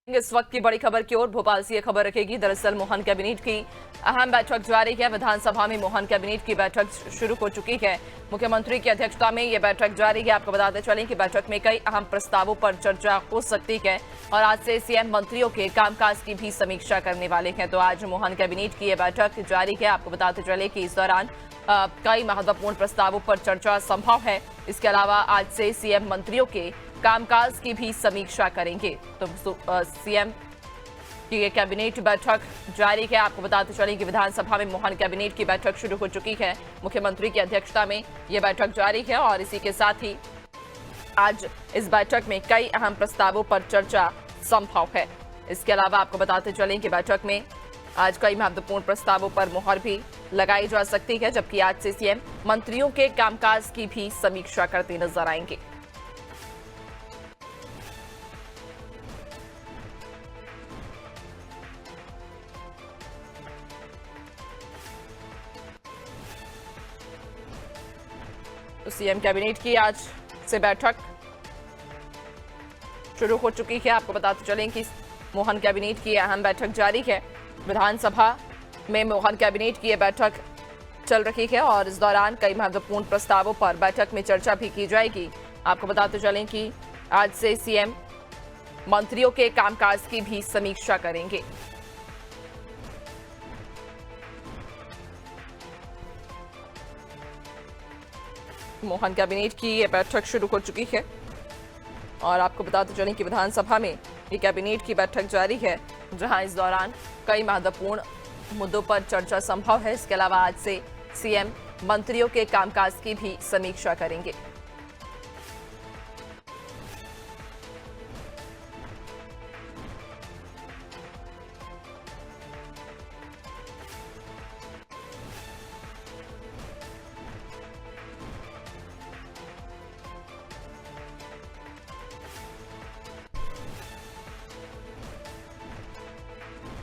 इस वक्त की बड़ी खबर की ओर भोपाल से यह खबर रखेगी। दरअसल मोहन कैबिनेट की अहम बैठक जारी है। विधानसभा में मोहन कैबिनेट की बैठक शुरू हो चुकी है। मुख्यमंत्री की अध्यक्षता में यह बैठक जारी है। आपको बताते चलें कि बैठक में कई अहम प्रस्तावों पर चर्चा हो सकती है और आज से सीएम मंत्रियों के कामकाज की भी समीक्षा करने वाले हैं। तो आज मोहन कैबिनेट की यह बैठक जारी है। आपको बताते चले कि इस दौरान कई महत्वपूर्ण प्रस्तावों पर चर्चा संभव है। इसके अलावा आज से सीएम मंत्रियों के कामकाज की भी समीक्षा करेंगे। तो सीएम की ये कैबिनेट बैठक जारी है। आपको बताते चलें कि विधानसभा में मोहन कैबिनेट की बैठक शुरू हो चुकी है। मुख्यमंत्री की अध्यक्षता में ये बैठक जारी है और इसी के साथ ही आज इस बैठक में कई अहम प्रस्तावों पर चर्चा संभव है। इसके अलावा आपको बताते चलें कि बैठक में आज कई महत्वपूर्ण प्रस्तावों पर मुहर भी लगाई जा सकती है, जबकि आज से सीएम मंत्रियों के कामकाज की भी समीक्षा करते नजर आएंगे। तो सीएम कैबिनेट की आज से बैठक शुरू हो चुकी है। आपको बताते चलें कि मोहन कैबिनेट की अहम बैठक जारी है। विधानसभा में मोहन कैबिनेट की यह बैठक चल रही है और इस दौरान कई महत्वपूर्ण प्रस्तावों पर बैठक में चर्चा भी की जाएगी। आपको बताते चलें कि आज से सीएम मंत्रियों के कामकाज की भी समीक्षा करेंगे। मोहन कैबिनेट की यह बैठक शुरू हो चुकी है और आपको बताते चलें कि विधानसभा में ये कैबिनेट की बैठक जारी है, जहां इस दौरान कई महत्वपूर्ण मुद्दों पर चर्चा संभव है। इसके अलावा आज से सीएम मंत्रियों के कामकाज की भी समीक्षा करेंगे।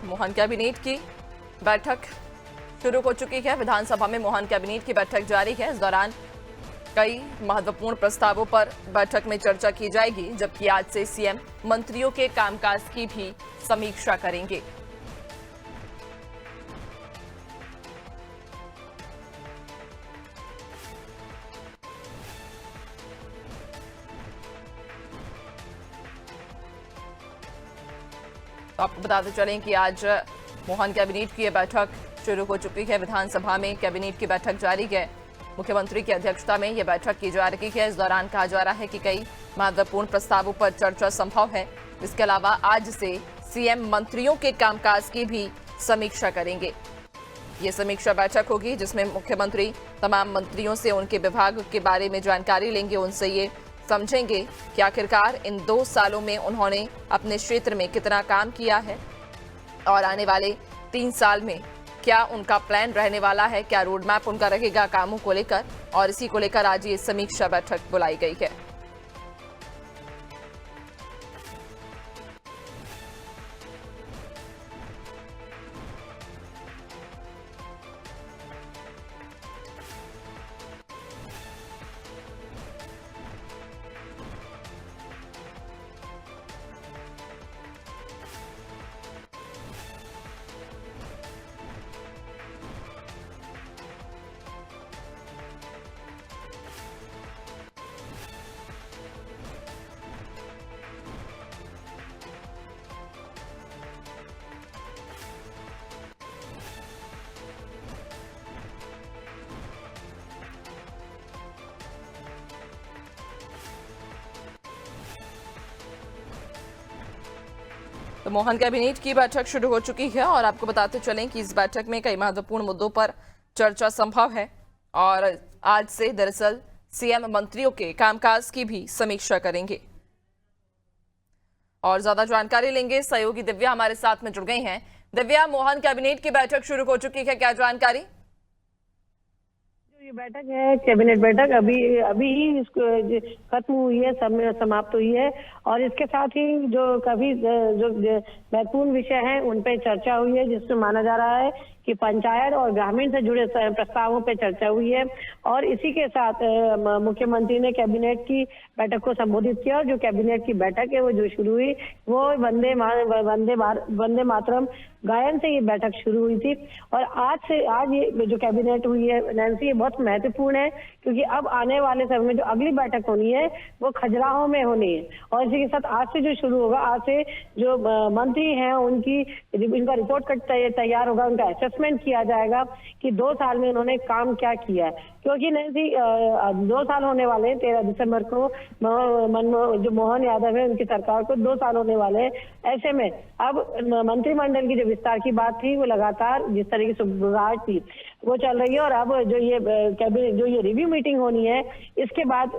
मोहन कैबिनेट की बैठक शुरू हो चुकी है। विधानसभा में मोहन कैबिनेट की बैठक जारी है। इस दौरान कई महत्वपूर्ण प्रस्तावों पर बैठक में चर्चा की जाएगी, जबकि आज से सीएम मंत्रियों के कामकाज की भी समीक्षा करेंगे। तो आपको बताते चलें कि आज मोहन कैबिनेट की यह बैठक शुरू हो चुकी है। विधानसभा में कैबिनेट की बैठक जारी है। मुख्यमंत्री की अध्यक्षता में यह बैठक की जा रही है। इस दौरान कहा जा रहा है कि कई महत्वपूर्ण प्रस्तावों पर चर्चा संभव है। इसके अलावा आज से सीएम मंत्रियों के कामकाज की भी समीक्षा करेंगे। ये समीक्षा बैठक होगी जिसमें मुख्यमंत्री तमाम मंत्रियों से उनके विभाग के बारे में जानकारी लेंगे, उनसे ये समझेंगे कि आखिरकार इन 2 सालों में उन्होंने अपने क्षेत्र में कितना काम किया है और आने वाले 3 साल में क्या उनका प्लान रहने वाला है, क्या रोड मैप उनका रहेगा कामों को लेकर, और इसी को लेकर आज ये समीक्षा बैठक बुलाई गई है। तो मोहन कैबिनेट की बैठक शुरू हो चुकी है और आपको बताते चलें कि इस बैठक में कई महत्वपूर्ण मुद्दों पर चर्चा संभव है और आज से दरअसल सीएम मंत्रियों के कामकाज की भी समीक्षा करेंगे। और ज्यादा जानकारी लेंगे, सहयोगी दिव्या हमारे साथ में जुड़ गई हैं। दिव्या, मोहन कैबिनेट की बैठक शुरू हो चुकी है, क्या जानकारी? ये बैठक है कैबिनेट बैठक अभी ही इसको खत्म हुई है, समाप्त हुई है और इसके साथ ही जो महत्वपूर्ण विषय हैं उन पे चर्चा हुई है, जिसमें माना जा रहा है कि पंचायत और ग्रामीण से जुड़े प्रस्तावों पर चर्चा हुई है। और इसी के साथ मुख्यमंत्री ने कैबिनेट की बैठक को संबोधित किया। और जो कैबिनेट की बैठक है वो जो शुरू हुई वो वंदे मातरम गायन से ये बैठक शुरू हुई थी। और आज ये जो कैबिनेट हुई है नैन्सी, ये बहुत महत्वपूर्ण है, क्योंकि अब आने वाले समय में जो अगली बैठक होनी है वो खजुराहो में होनी है। और इसी के साथ आज से जो शुरू होगा, आज से जो मंत्री हैं इनका रिपोर्ट कार्ड तैयार होगा, उनका असेसमेंट किया जाएगा कि 2 साल में उन्होंने काम क्या किया है। क्योंकि नैन्सी 2 साल होने वाले हैं, 13 दिसंबर को जो मोहन यादव है उनकी सरकार को 2 साल होने वाले हैं। ऐसे में अब मंत्रिमंडल की जो विस्तार की बात थी वो लगातार जिस तरीके से बुराहट थी वो चल रही है। और अब जो ये कैबिनेट जो ये रिव्यू मीटिंग होनी है, इसके बाद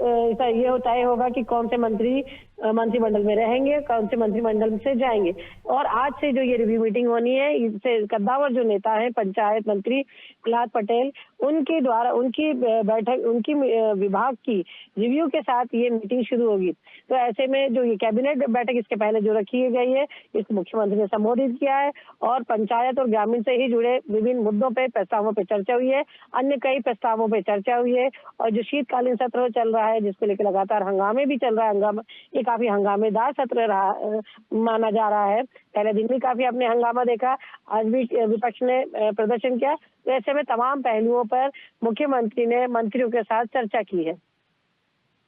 ये तय होगा कि कौन से मंत्री मंत्रिमंडल में रहेंगे, कौन से मंत्रिमंडल से जाएंगे। और आज से जो ये रिव्यू मीटिंग होनी है, इससे कद्दावर जो नेता है पंचायत मंत्री प्रहलाद पटेल, उनके द्वारा उनकी बैठक, उनकी विभाग की रिव्यू के साथ ये मीटिंग शुरू होगी। तो ऐसे में जो ये कैबिनेट बैठक इसके पहले जो रखी गई है, इसको मुख्यमंत्री ने संबोधित किया है। और पंचायत और ग्रामीण से ही जुड़े विभिन्न मुद्दों पे, प्रस्तावों पे चर्चा हुई है, अन्य कई प्रस्तावों पे चर्चा हुई है। और जो शीतकालीन सत्र चल रहा है, जिसको लेकर लगातार हंगामे भी चल रहा है, ये काफी हंगामेदार सत्र रहा माना जा रहा है। पहले दिन भी काफी आपने हंगामा देखा, आज भी विपक्ष ने प्रदर्शन किया। तो ऐसे में तमाम पहलुओं पर मुख्यमंत्री ने मंत्रियों के साथ चर्चा की है।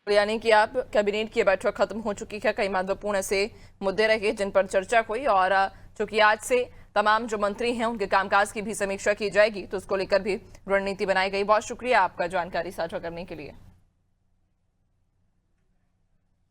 यानी कि आप कैबिनेट की बैठक खत्म हो चुकी है, कई महत्वपूर्ण ऐसे मुद्दे रहे जिन पर चर्चा हुई, और चूंकि आज से तमाम जो मंत्री हैं उनके कामकाज की भी समीक्षा की जाएगी, तो उसको लेकर भी रणनीति बनाई गई। बहुत शुक्रिया आपका जानकारी साझा करने के लिए।